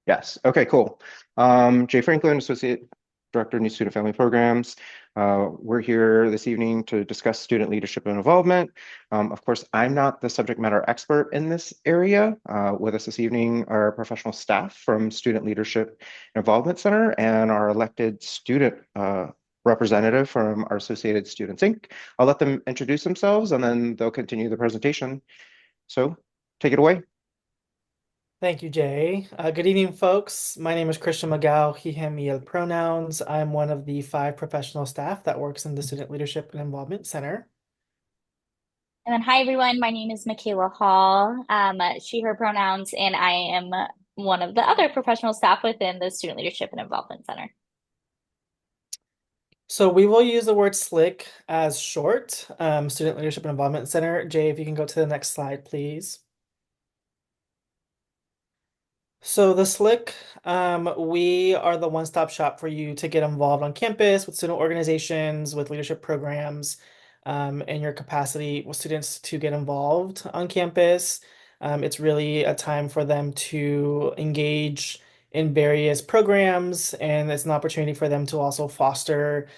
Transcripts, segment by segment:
Yes. Okay, cool. Jay Franklin, Associate Director, New Student Family Programs. We're here this evening to discuss student leadership and involvement. Of course, I'm not the subject matter expert in this area. With us this evening are professional staff from Student Leadership and Involvement Center and our elected student representative from our Associated Students, Inc. I'll let them introduce themselves and then they'll continue the presentation. So take it away. Thank you, Jay. Good evening, folks. My name is Christian McGow, he, him, me pronouns. I'm one of the 5 professional staff that works in the Student Leadership and Involvement Center. And then, hi everyone, my name is Michaela Hall, she, her pronouns, and I am one of the other professional staff within the Student Leadership and Involvement Center. So we will use the word SLIC as short, Student Leadership and Involvement Center. Jay, if you can go to the next slide, please. So the SLIC, we are the one-stop shop for you to get involved on campus with student organizations, with leadership programs, and your capacity with students to get involved on campus. It's really a time for them to engage in various programs, and it's an opportunity for them to also foster,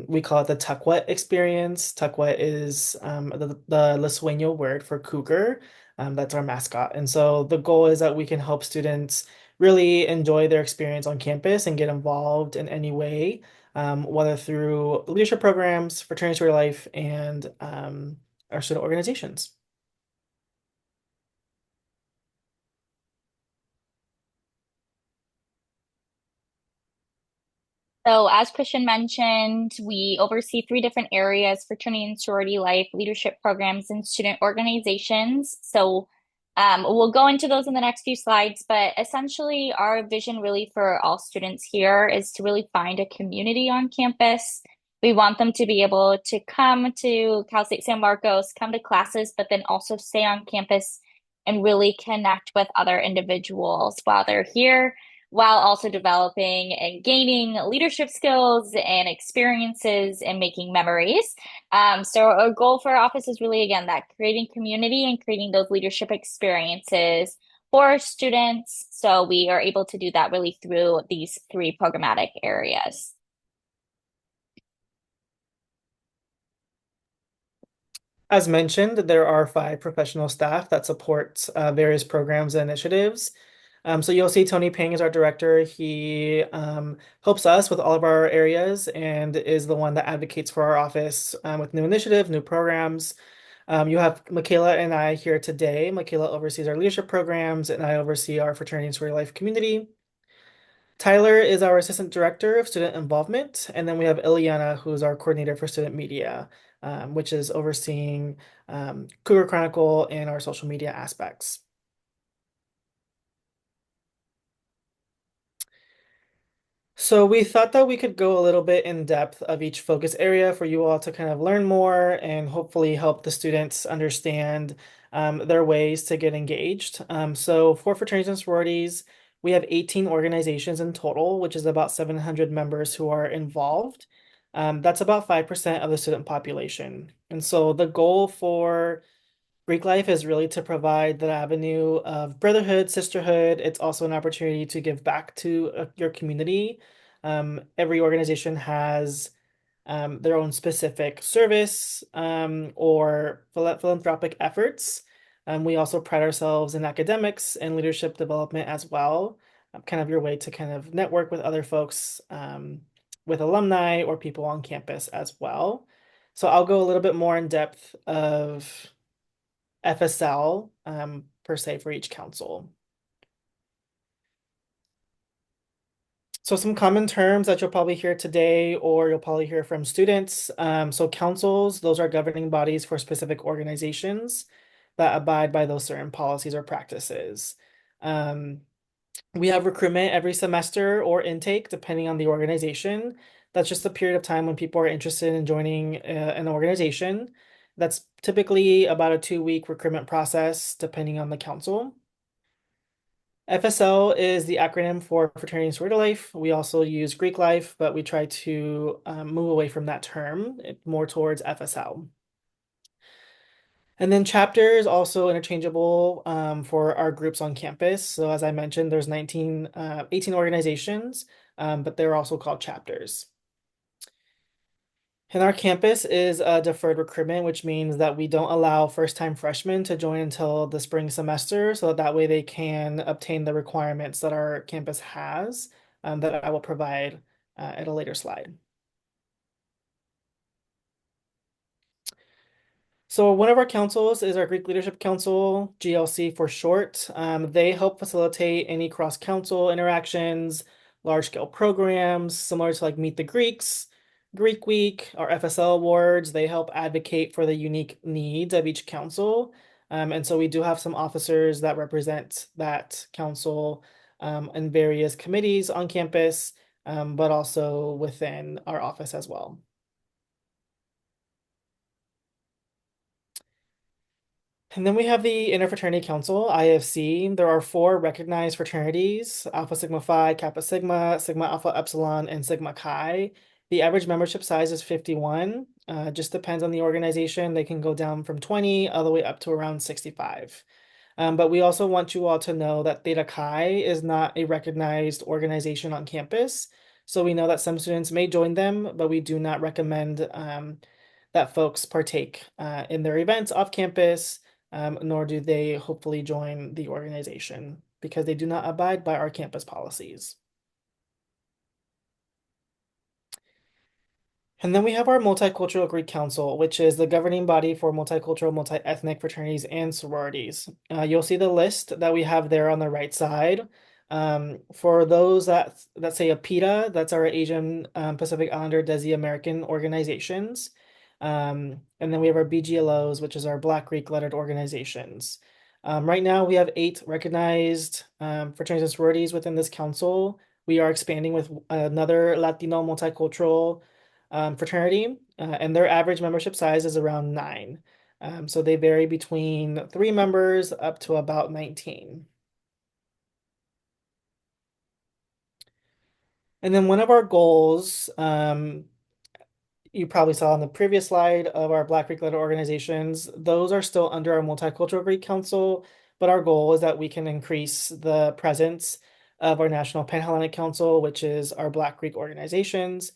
we call it the Tukwut experience. Tukwut is the Lithuania word for cougar. That's our mascot. And so the goal is that we can help students really enjoy their experience on campus and get involved in any way, whether through leadership programs, fraternity story life, and our student organizations. So, as Christian mentioned, we oversee 3 different areas: fraternity and sorority life, leadership programs, and student organizations. We'll go into those in the next few slides, but essentially, our vision really for all students here is to really find a community on campus. We want them to be able to come to Cal State San Marcos, come to classes, but then also stay on campus and really connect with other individuals while they're here, while also developing and gaining leadership skills and experiences and making memories. So our goal for our office is really, again, that creating community and creating those leadership experiences for students. So we are able to do that really through these 3 programmatic areas. As mentioned, there are 5 professional staff that support various programs and initiatives. So you'll see Tony Ping is our director. He helps us with all of our areas and is the one that advocates for our office with new initiatives, new programs. You have Michaela and I here today. Michaela oversees our leadership programs, and I oversee our fraternity and sorority life community. Tyler is our assistant director of student involvement, and then we have Ileana, who's our coordinator for student media, which is overseeing Cougar Chronicle and our social media aspects. So we thought that we could go a little bit in depth of each focus area for you all to kind of learn more and hopefully help the students understand their ways to get engaged. So for fraternities and sororities, we have 18 organizations in total, which is about 700 members who are involved. That's about 5% of the student population. And so the goal for Greek life is really to provide that avenue of brotherhood, sisterhood. It's also an opportunity to give back to your community. Every organization has their own specific service or philanthropic efforts. We also pride ourselves in academics and leadership development as well, kind of your way to kind of network with other folks, with alumni or people on campus as well. So I'll go a little bit more in depth of FSL per se for each council. So some common terms that you'll probably hear today or you'll probably hear from students. So councils, those are governing bodies for specific organizations that abide by those certain policies or practices. We have recruitment every semester or intake, depending on the organization. That's just a period of time when people are interested in joining an organization. That's typically about a 2-week recruitment process, depending on the council. FSL is the acronym for Fraternity and Sorority Life. We also use Greek life, but we try to move away from that term more towards FSL. And then chapter is also interchangeable for our groups on campus. So as I mentioned, there's 18 organizations, but they're also called chapters. And our campus is a deferred recruitment, which means that we don't allow first-time freshmen to join until the spring semester, so that way they can obtain the requirements that our campus has that I will provide at a later slide. So one of our councils is our Greek Leadership Council, GLC for short. They help facilitate any cross-council interactions, large-scale programs, similar to like Meet the Greeks, Greek Week, or FSL awards. They help advocate for the unique needs of each council. And so we do have some officers that represent that council in various committees on campus, but also within our office as well. And then we have the Interfraternity Council, IFC. There are 4 recognized fraternities, Alpha Sigma Phi, Kappa Sigma, Sigma Alpha Epsilon, and Sigma Chi. The average membership size is 51. Just depends on the organization. They can go down from 20 all the way up to around 65. But we also want you all to know that Theta Chi is not a recognized organization on campus. So we know that some students may join them, but we do not recommend that folks partake in their events off campus, nor do they hopefully join the organization because they do not abide by our campus policies. And then we have our Multicultural Greek Council, which is the governing body for multicultural, multi-ethnic fraternities and sororities. You'll see the list that we have there on the right side. For those that say APITA, that's our Asian Pacific Islander Desi American organizations. And then we have our BGLOs, which is our Black Greek lettered organizations. Right now, we have 8 recognized fraternities and sororities within this council. We are expanding with another Latino multicultural fraternity, and their average membership size is around 9. So they vary between 3 members up to about 19. And then one of our goals, you probably saw on the previous slide of our Black Greek letter organizations, those are still under our Multicultural Greek Council, but our goal is that we can increase the presence of our National Pan-Hellenic Council, which is our Black Greek organizations.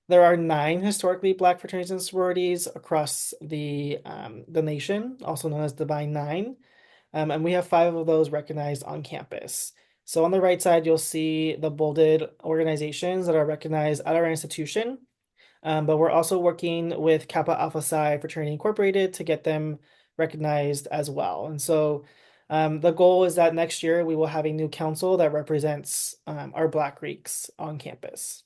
There are 9 historically Black fraternities and sororities across the nation, also known as Divine Nine, and we have 5 of those recognized on campus. So on the right side, you'll see the bolded organizations that are recognized at our institution, but we're also working with Kappa Alpha Psi Fraternity Incorporated to get them recognized as well. And so the goal is that next year we will have a new council that represents our Black Greeks on campus.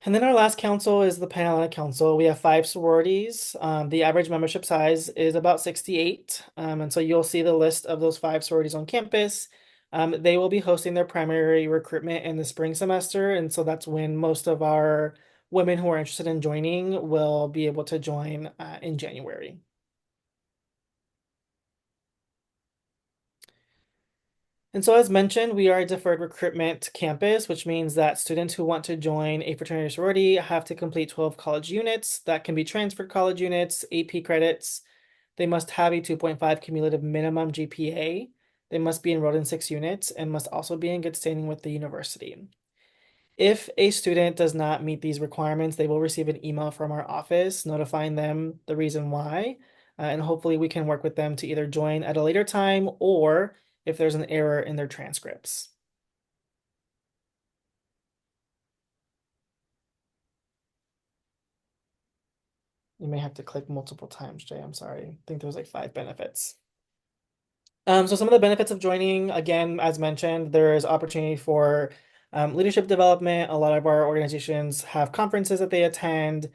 And then our last council is the Pan-Hellenic Council. We have 5 sororities. The average membership size is about 68. And so you'll see the list of those 5 sororities on campus. They will be hosting their primary recruitment in the spring semester. And so that's when most of our women who are interested in joining will be able to join in January. And so as mentioned, we are a deferred recruitment campus, which means that students who want to join a fraternity or sorority have to complete 12 college units. That can be transferred college units, AP credits. They must have a 2.5 cumulative minimum GPA. They must be enrolled in 6 units and must also be in good standing with the university. If a student does not meet these requirements, they will receive an email from our office notifying them the reason why. And hopefully we can work with them to either join at a later time or if there's an error in their transcripts. You may have to click multiple times, Jay. I'm sorry. I think there's like 5 benefits. So some of the benefits of joining, again, as mentioned, there is opportunity for leadership development. A lot of our organizations have conferences that they attend,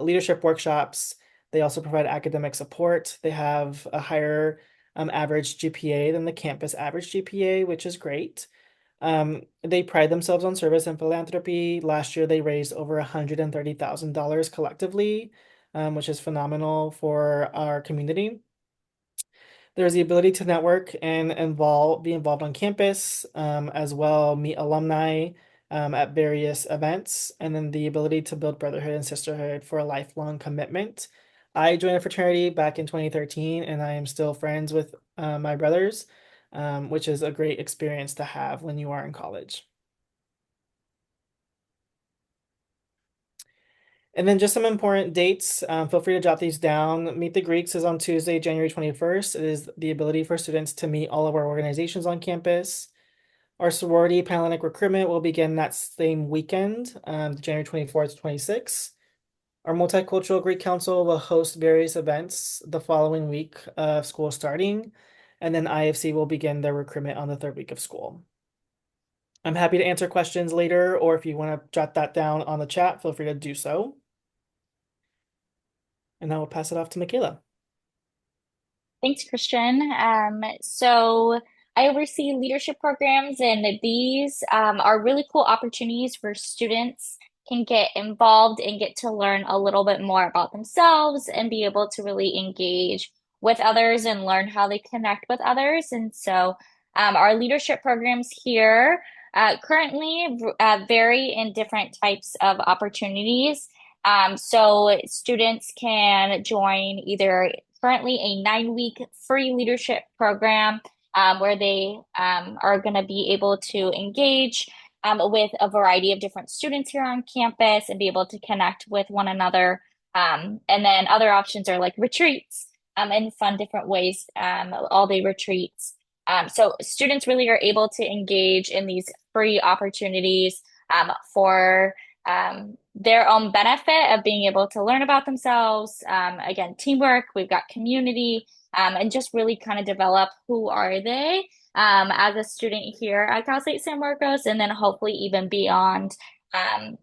leadership workshops. They also provide academic support. They have a higher average GPA than the campus average GPA, which is great. They pride themselves on service and philanthropy. Last year, they raised over $130,000 collectively, which is phenomenal for our community. There's the ability to network and be involved on campus, as well, meet alumni at various events, and then the ability to build brotherhood and sisterhood for a lifelong commitment. I joined a fraternity back in 2013, and I am still friends with my brothers, which is a great experience to have when you are in college. And then just some important dates. Feel free to jot these down. Meet the Greeks is on Tuesday, January 21st. It is the ability for students to meet all of our organizations on campus. Our sorority Panhellenic recruitment will begin that same weekend, January 24th to 26th. Our Multicultural Greek Council will host various events the following week of school starting, and then IFC will begin their recruitment on the third week of school. I'm happy to answer questions later, or if you want to jot that down on the chat, feel free to do so. And I will pass it off to Michaela. Thanks, Christian. So I oversee leadership programs, and these are really cool opportunities where students can get involved and get to learn a little bit more about themselves and be able to really engage with others and learn how they connect with others. And so our leadership programs here currently vary in different types of opportunities. So students can join either currently a 9-week free leadership program where they are going to be able to engage with a variety of different students here on campus and be able to connect with one another. And then other options are like retreats and fun different ways, all-day retreats. So students really are able to engage in these free opportunities for their own benefit of being able to learn about themselves. Again, teamwork, we've got community, and just really kind of develop who are they as a student here at Cal State San Marcos, and then hopefully even beyond.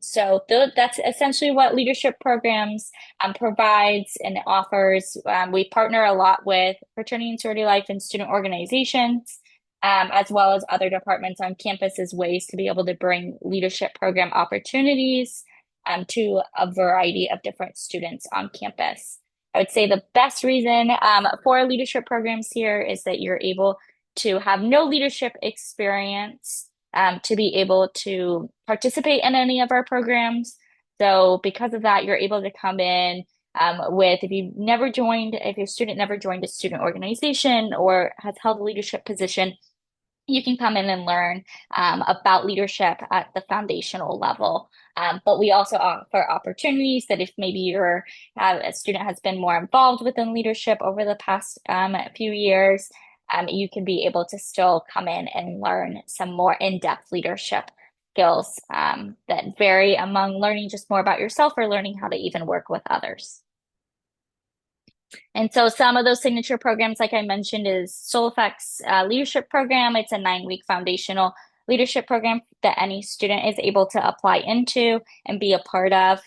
So that's essentially what leadership programs provides and offers. We partner a lot with fraternity and sorority life and student organizations, as well as other departments on campus as ways to be able to bring leadership program opportunities to a variety of different students on campus. I would say the best reason for leadership programs here is that you're able to have no leadership experience to be able to participate in any of our programs. So because of that, you're able to come in if your student never joined a student organization or has held a leadership position, you can come in and learn about leadership at the foundational level. But we also offer opportunities that if maybe a student has been more involved within leadership over the past few years, you can be able to still come in and learn some more in-depth leadership skills that vary among learning just more about yourself or learning how to even work with others. And so some of those signature programs, like I mentioned, is SolFX leadership program. It's a 9-week foundational leadership program that any student is able to apply into and be a part of.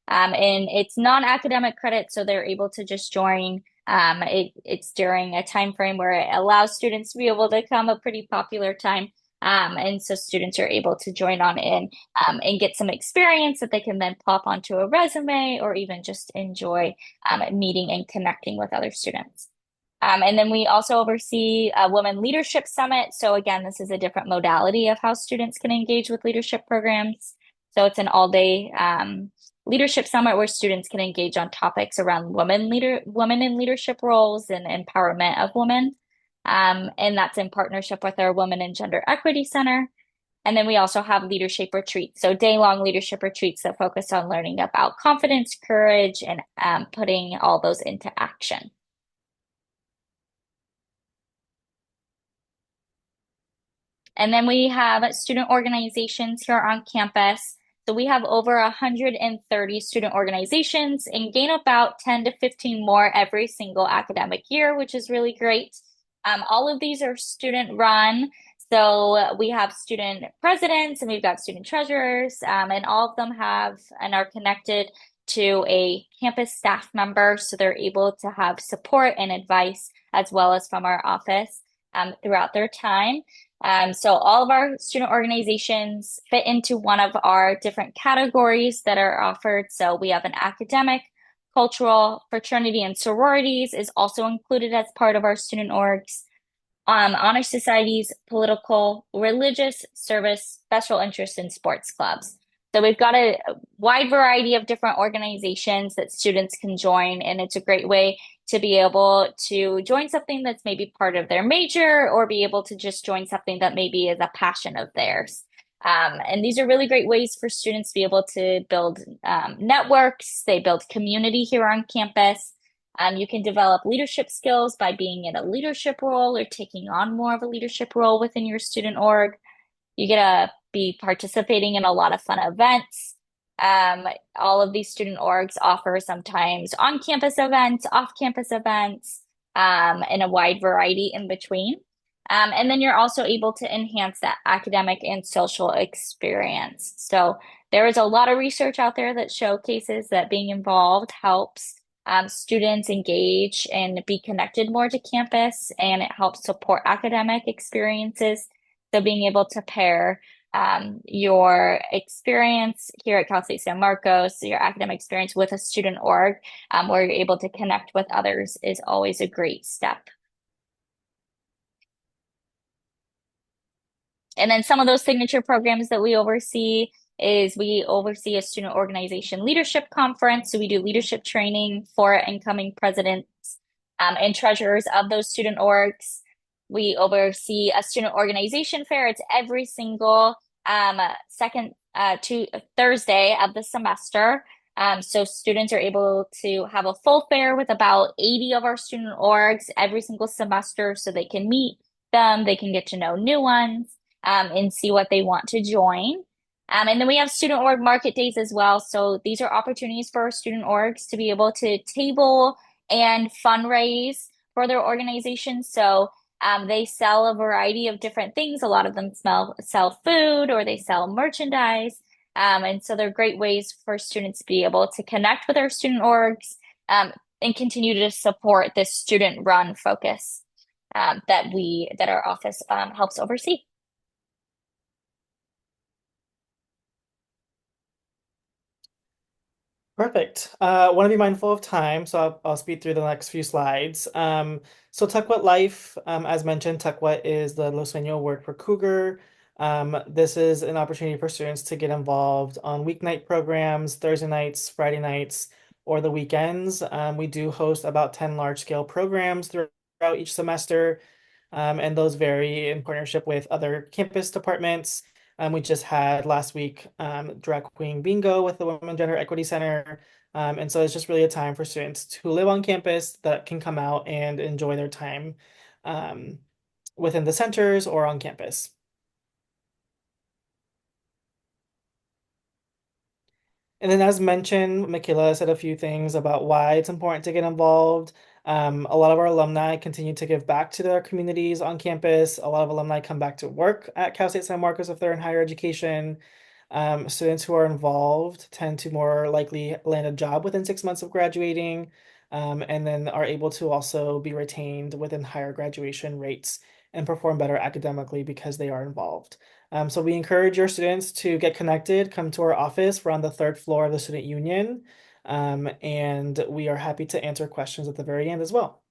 And it's non-academic credit, so they're able to just join. It's during a time frame where it allows students to be able to come, a pretty popular time. And so students are able to join on in and get some experience that they can then plop onto a resume or even just enjoy meeting and connecting with other students. And then we also oversee a Women Leadership Summit. So again, this is a different modality of how students can engage with leadership programs. So it's an all-day leadership summit where students can engage on topics around women in leadership roles and empowerment of women. And that's in partnership with our Women and Gender Equity Center. And then we also have leadership retreats, so day-long leadership retreats that focus on learning about confidence, courage, and putting all those into action. And then we have student organizations here on campus. So we have over 130 student organizations and gain about 10 to 15 more every single academic year, which is really great. All of these are student run. So we have student presidents and we've got student treasurers, and all of them have and are connected to a campus staff member. So they're able to have support and advice as well as from our office throughout their time. So all of our student organizations fit into one of our different categories that are offered. So we have an academic, cultural, fraternity, and sororities is also included as part of our student orgs. honor societies, political, religious, service, special interest, and sports clubs. So we've got a wide variety of different organizations that students can join, and it's a great way to be able to join something that's maybe part of their major or be able to just join something that maybe is a passion of theirs. And these are really great ways for students to be able to build networks. They build community here on campus. You can develop leadership skills by being in a leadership role or taking on more of a leadership role within your student org. You get to be participating in a lot of fun events. All of these student orgs offer sometimes on-campus events, off-campus events, and a wide variety in between. And then you're also able to enhance that academic and social experience. So there is a lot of research out there that showcases that being involved helps students engage and be connected more to campus, and it helps support academic experiences. So being able to pair your experience here at Cal State San Marcos, your academic experience with a student org, where you're able to connect with others is always a great step. And then some of those signature programs that we oversee is we oversee a student organization leadership conference. So we do leadership training for incoming presidents and treasurers of those student orgs. We oversee a student organization fair. It's every single second to Thursday of the semester. So students are able to have a full fair with about 80 of our student orgs every single semester so they can meet them, they can get to know new ones and see what they want to join. And then we have student org market days as well. So these are opportunities for our student orgs to be able to table and fundraise for their organization. So they sell a variety of different things. A lot of them sell food or they sell merchandise. And so they're great ways for students to be able to connect with our student orgs and continue to support this student-run focus that our office helps oversee. Perfect. Want to be mindful of time, so I'll speed through the next few slides. So Tukwut Life, as mentioned, Tukwut is the Los Sueños word for cougar. This is an opportunity for students to get involved on weeknight programs, Thursday nights, Friday nights, or the weekends. We do host about 10 large-scale programs throughout each semester, and those vary in partnership with other campus departments. We just had last week drag queen bingo with the Women Gender Equity Center. And so it's just really a time for students who live on campus that can come out and enjoy their time within the centers or on campus. And then, as mentioned, Michaela said a few things about why it's important to get involved. A lot of our alumni continue to give back to their communities on campus. A lot of alumni come back to work at Cal State San Marcos if they're in higher education. Students who are involved tend to more likely land a job within 6 months of graduating, and then are able to also be retained within higher graduation rates and perform better academically because they are involved. So we encourage your students to get connected, come to our office. We're on the third floor of the Student Union, and we are happy to answer questions at the very end as well.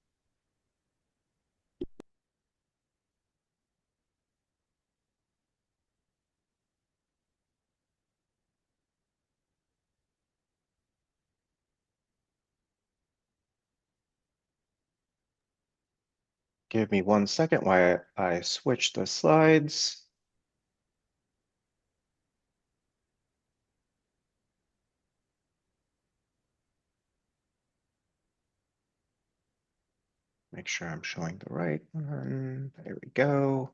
Give me 1 second while I switch the slides. Make sure I'm showing the right one. There we go.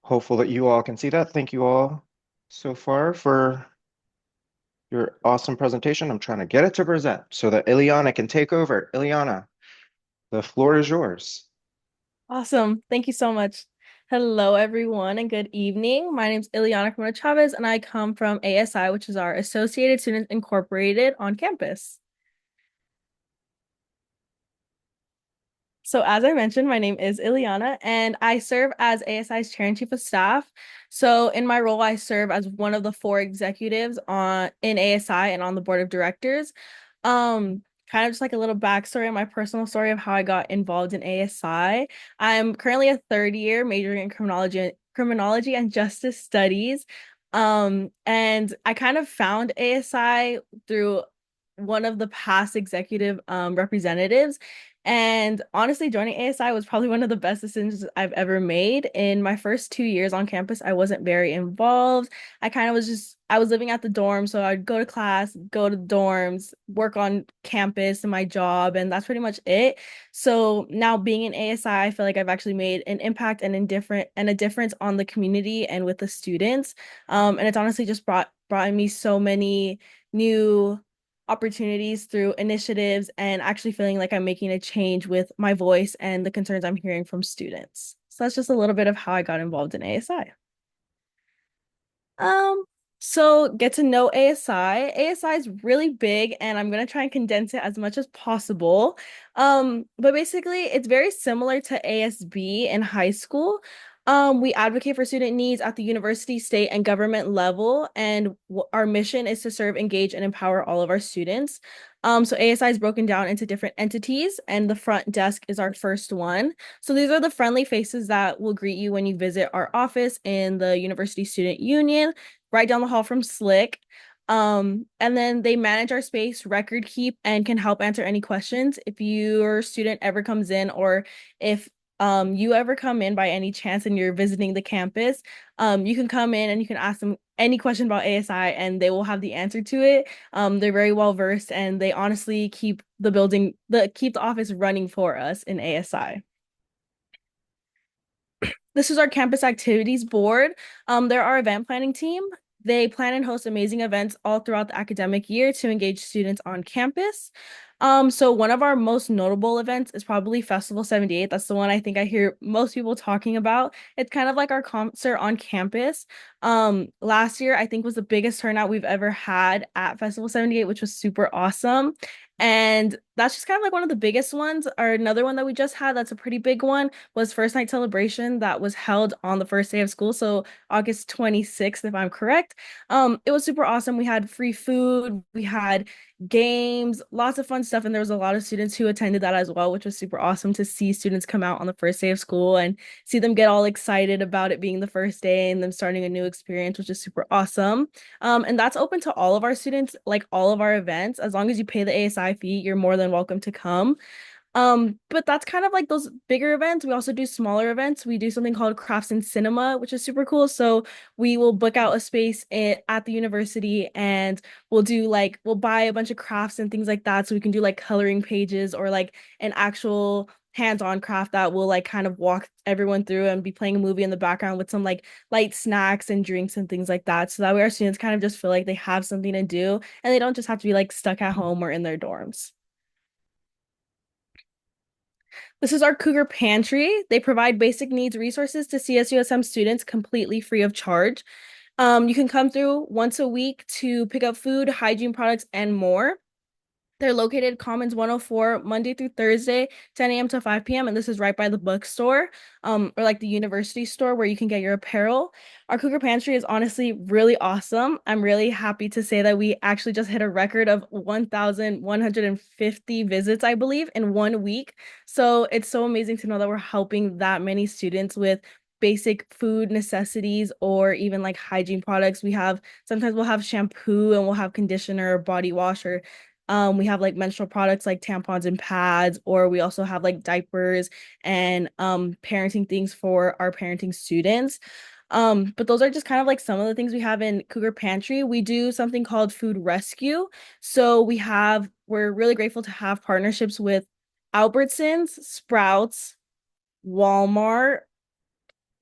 Hopeful that you all can see that. Thank you all so far for your awesome presentation. I'm trying to get it to present so that Ileana can take over. Ileana, the floor is yours. Awesome. Thank you so much. Hello, everyone, and good evening. My name is Ileana Cremona Chavez, and I come from ASI, which is our Associated Students Incorporated on campus. So as I mentioned, my name is Ileana, and I serve as ASI's Chair and Chief of Staff. So in my role, I serve as one of the 4 executives in ASI and on the board of directors. kind of just like a little backstory, my personal story of how I got involved in ASI. I'm currently a third year majoring in criminology and justice studies. And I kind of found ASI through one of the past executive representatives. And honestly, joining ASI was probably one of the best decisions I've ever made. In my first 2 years on campus, I wasn't very involved. I was living at the dorm, so I'd go to class, go to the dorms, work on campus and my job, and that's pretty much it. So now being in ASI, I feel like I've actually made an impact and a difference on the community and with the students. And it's honestly just brought me so many new opportunities through initiatives and actually feeling like I'm making a change with my voice and the concerns I'm hearing from students. So that's just a little bit of how I got involved in ASI. Um, so get to know ASI. ASI is really big and I'm gonna try and condense it as much as possible. But basically it's very similar to ASB in high school. We advocate for student needs at the university, state, and government level, and our mission is to serve, engage, and empower all of our students. So ASI is broken down into different entities, and the front desk is our first one. So these are the friendly faces that will greet you when you visit our office in the University Student Union, right down the hall from Slick. And then they manage our space, record keep, and can help answer any questions. If your student ever comes in, or if you ever come in by any chance and you're visiting the campus, you can come in and you can ask them any question about ASI and they will have the answer to it. They're very well versed and they honestly keep keep the office running for us in ASI. This is our campus activities board. They're our event planning team. They plan and host amazing events all throughout the academic year to engage students on campus. So one of our most notable events is probably Festival 78. That's the one I think I hear most people talking about. It's kind of like our concert on campus. Last year I think was the biggest turnout we've ever had at Festival 78, which was super awesome. And that's just kind of like one of the biggest ones. Or another one that we just had that's a pretty big one was First Night Celebration that was held on the first day of school, so August 26th, if I'm correct. It was super awesome. We had free food, we had games, lots of fun stuff, and there was a lot of students who attended that as well, which was super awesome to see students come out on the first day of school and see them get all excited about it being the first day and them starting a new experience, which is super awesome. And that's open to all of our students, like all of our events. As long as you pay the ASI fee, you're more than welcome to come. But that's kind of like those bigger events. We also do smaller events. We do something called Crafts and Cinema, which is super cool. So we will book out a space at the university and we'll buy a bunch of crafts and things like that. So we can do like coloring pages or like an actual hands-on craft that will like kind of walk everyone through and be playing a movie in the background with some like light snacks and drinks and things like that. So that way our students kind of just feel like they have something to do and they don't just have to be like stuck at home or in their dorms. This is our Cougar Pantry. They provide basic needs resources to CSUSM students completely free of charge. You can come through once a week to pick up food, hygiene products, and more. They're located Commons 104 Monday through Thursday, 10 a.m. to 5 p.m. And this is right by the bookstore, or like the university store where you can get your apparel. Our Cougar Pantry is honestly really awesome. I'm really happy to say that we actually just hit a record of 1,150 visits, I believe, in 1 week. So it's so amazing to know that we're helping that many students with basic food necessities or even like hygiene products. Sometimes we'll have shampoo and we'll have conditioner, body wash, or we have like menstrual products like tampons and pads, or we also have like diapers and parenting things for our parenting students. But those are just kind of like some of the things we have in Cougar Pantry. We do something called Food Rescue. So we're really grateful to have partnerships with Albertsons, Sprouts, Walmart,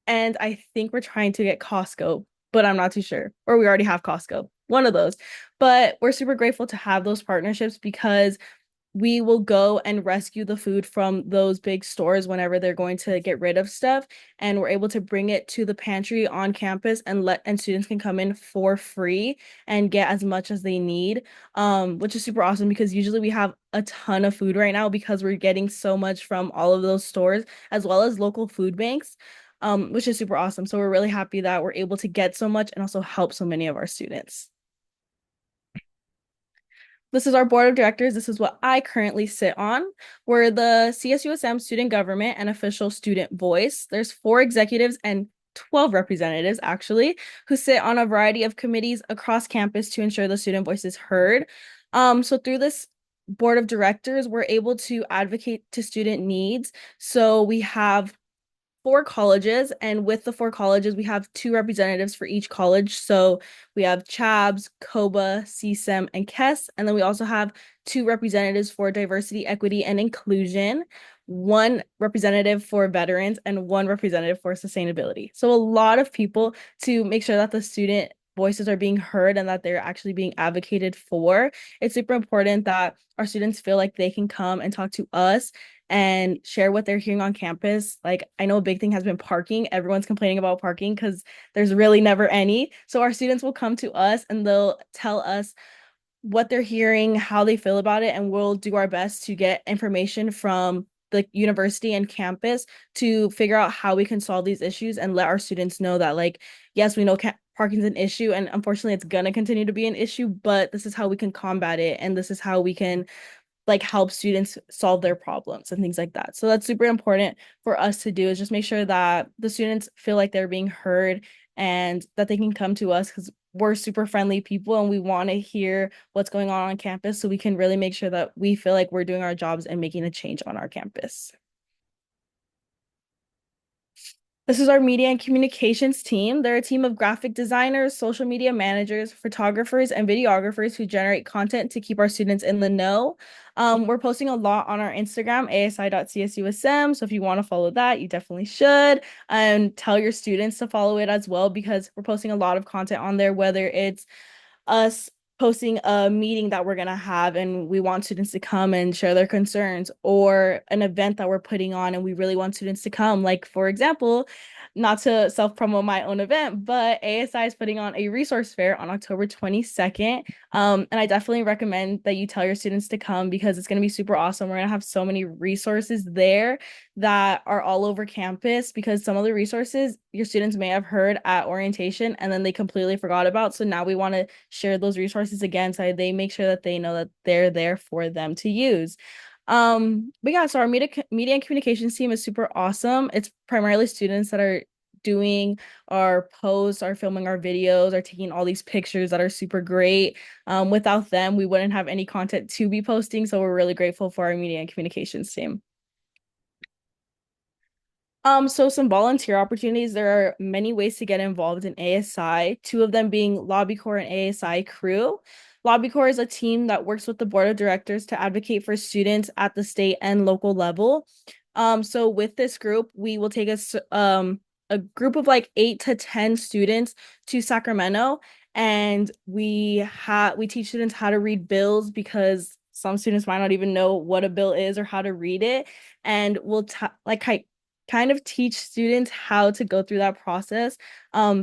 and I think we're trying to get Costco, but I'm not too sure. Or we already have Costco, one of those. But we're super grateful to have those partnerships because we will go and rescue the food from those big stores whenever they're going to get rid of stuff, and we're able to bring it to the pantry on campus and students can come in for free and get as much as they need, which is super awesome because usually we have a ton of food right now because we're getting so much from all of those stores as well as local food banks, which is super awesome. So we're really happy that we're able to get so much and also help so many of our students. This is our board of directors. This is what I currently sit on. We're the CSUSM student government and official student voice. There's 4 executives and 12 representatives actually who sit on a variety of committees across campus to ensure the student voice is heard. So through this board of directors, we're able to advocate to student needs. So we have 4 colleges, and with the 4 colleges, we have 2 representatives for each college. So we have CHABS, COBA, CSEM, and KES, and then we also have 2 representatives for diversity, equity, and inclusion, 1 representative for veterans, and 1 representative for sustainability. So a lot of people to make sure that the student voices are being heard and that they're actually being advocated for. It's super important that our students feel like they can come and talk to us and share what they're hearing on campus. Like, I know a big thing has been parking. Everyone's complaining about parking because there's really never any. So our students will come to us and they'll tell us what they're hearing, how they feel about it, and we'll do our best to get information from the university and campus to figure out how we can solve these issues and let our students know that, like, yes, we know parking's an issue, and unfortunately it's gonna continue to be an issue, but this is how we can combat it, and this is how we can like help students solve their problems and things like that. So that's super important for us to do, is just make sure that the students feel like they're being heard and that they can come to us because we're super friendly people and we want to hear what's going on campus so we can really make sure that we feel like we're doing our jobs and making a change on our campus. This is our media and communications team. They're a team of graphic designers, social media managers, photographers, and videographers who generate content to keep our students in the know. We're posting a lot on our Instagram, asi.csusm. So if you want to follow that, you definitely should. And tell your students to follow it as well because we're posting a lot of content on there, whether it's us posting a meeting that we're going to have and we want students to come and share their concerns, or an event that we're putting on and we really want students to come. Like, for example, not to self-promote my own event, but ASI is putting on a resource fair on October 22nd. And I definitely recommend that you tell your students to come because it's going to be super awesome. We're going to have so many resources there that are all over campus because some of the resources your students may have heard at orientation and then they completely forgot about. So now we want to share those resources again so they make sure that they know that they're there for them to use. But yeah, so our media and communications team is super awesome. It's primarily students that are doing our posts, are filming our videos, are taking all these pictures that are super great. Without them, we wouldn't have any content to be posting. So we're really grateful for our media and communications team. So some volunteer opportunities. There are many ways to get involved in ASI, 2 of them being Lobby Corps and ASI Crew. Lobby Corps is a team that works with the board of directors to advocate for students at the state and local level. So with this group, we will take a group of like 8 to 10 students to Sacramento, and we teach students how to read bills because some students might not even know what a bill is or how to read it, and we'll kind of teach students how to go through that process.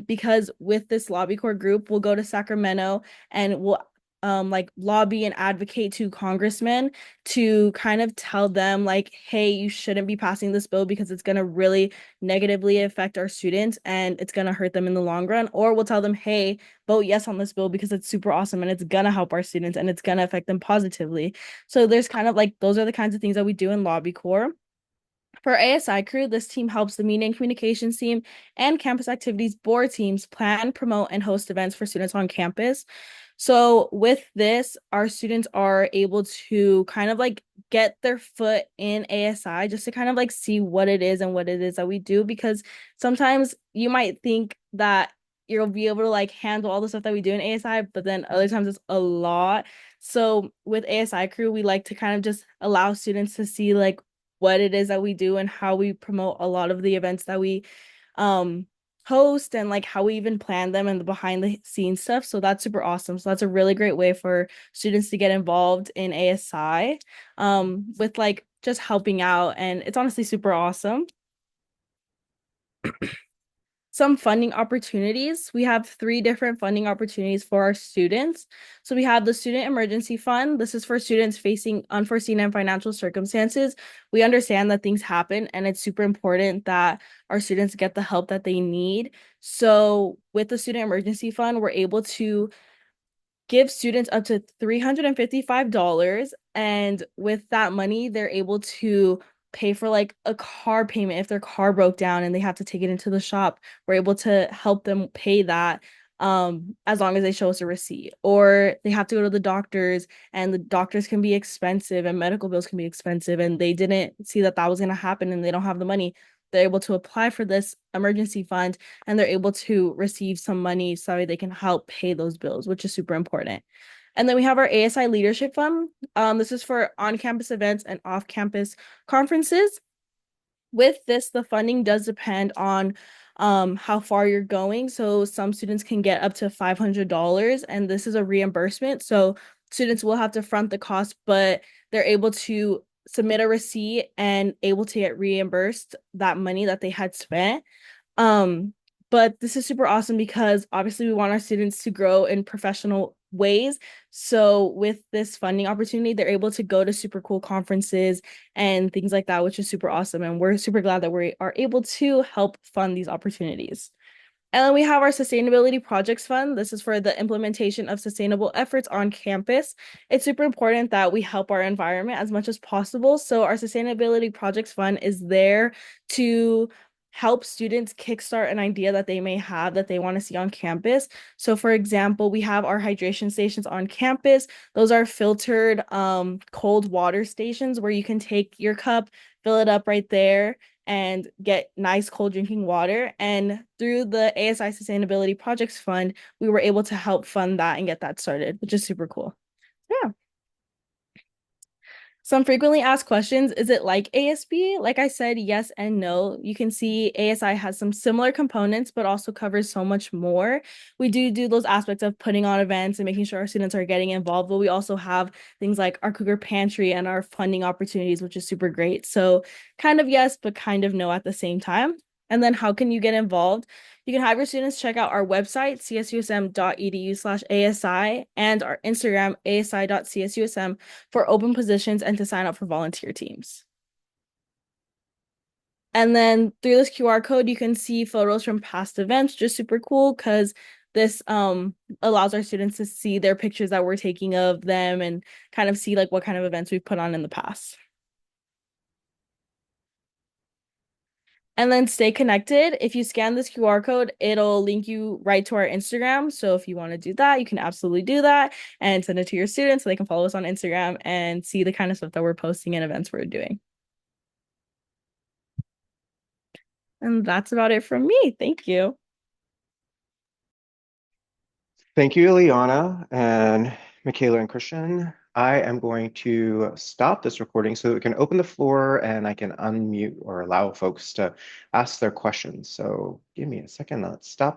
Because with this Lobby Corps group, we'll go to Sacramento and we'll like lobby and advocate to congressmen to kind of tell them like, hey, you shouldn't be passing this bill because it's going to really negatively affect our students and it's going to hurt them in the long run. Or we'll tell them, hey, vote yes on this bill because it's super awesome and it's going to help our students and it's going to affect them positively. So there's kind of like, those are the kinds of things that we do in Lobby Corps. For ASI Crew, this team helps the media and communications team and campus activities board teams plan, promote, and host events for students on campus. So with this, our students are able to kind of like get their foot in ASI just to kind of like see what it is and what it is that we do, because sometimes you might think that you'll be able to like handle all the stuff that we do in ASI, but then other times it's a lot. So with ASI Crew, we like to kind of just allow students to see like what it is that we do and how we promote a lot of the events that we host and like how we even plan them and the behind the scenes stuff. So that's super awesome. So that's a really great way for students to get involved in ASI with like just helping out, and it's honestly super awesome. Some funding opportunities. We have 3 different funding opportunities for our students. So we have the Student Emergency Fund. This is for students facing unforeseen and financial circumstances. We understand that things happen and it's super important that our students get the help that they need. So with the Student Emergency Fund, we're able to gives students up to $355. And with that money, they're able to pay for like a car payment if their car broke down and they have to take it into the shop. We're able to help them pay that as long as they show us a receipt. Or they have to go to the doctors, and the doctors can be expensive and medical bills can be expensive, and they didn't see that that was going to happen and they don't have the money. They're able to apply for this emergency fund, and they're able to receive some money so they can help pay those bills, which is super important. And then we have our ASI Leadership Fund. This is for on-campus events and off-campus conferences. With this, the funding does depend on how far you're going. So some students can get up to $500, and this is a reimbursement. So students will have to front the cost, but they're able to submit a receipt and able to get reimbursed that money that they had spent. But this is super awesome because obviously we want our students to grow in professional ways. So with this funding opportunity, they're able to go to super cool conferences and things like that, which is super awesome. And we're super glad that we are able to help fund these opportunities. And then we have our Sustainability Projects Fund. This is for the implementation of sustainable efforts on campus. It's super important that we help our environment as much as possible. So our Sustainability Projects Fund is there to help students kickstart an idea that they may have that they want to see on campus. So for example, we have our hydration stations on campus. Those are filtered cold water stations where you can take your cup, fill it up right there, and get nice cold drinking water. And through the ASI Sustainability Projects Fund, we were able to help fund that and get that started, which is super cool. Yeah. Some frequently asked questions, is it like ASB? Like I said, yes and no. You can see ASI has some similar components, but also covers so much more. We do those aspects of putting on events and making sure our students are getting involved, but we also have things like our Cougar Pantry and our funding opportunities, which is super great. So kind of yes, but kind of no at the same time. And then how can you get involved? You can have your students check out our website, csusm.edu/ASI, and our Instagram, asi.csusm, for open positions and to sign up for volunteer teams. And then through this QR code, you can see photos from past events, just super cool because this allows our students to see their pictures that we're taking of them and kind of see like what kind of events we've put on in the past. And then stay connected. If you scan this QR code, it'll link you right to our Instagram. So if you want to do that, you can absolutely do that and send it to your students so they can follow us on Instagram and see the kind of stuff that we're posting and events we're doing. And that's about it from me. Thank you. Thank you, Ileana and Michaela and Christian. I am going to stop this recording so that we can open the floor and I can unmute or allow folks to ask their questions. So give me a second. Let's stop.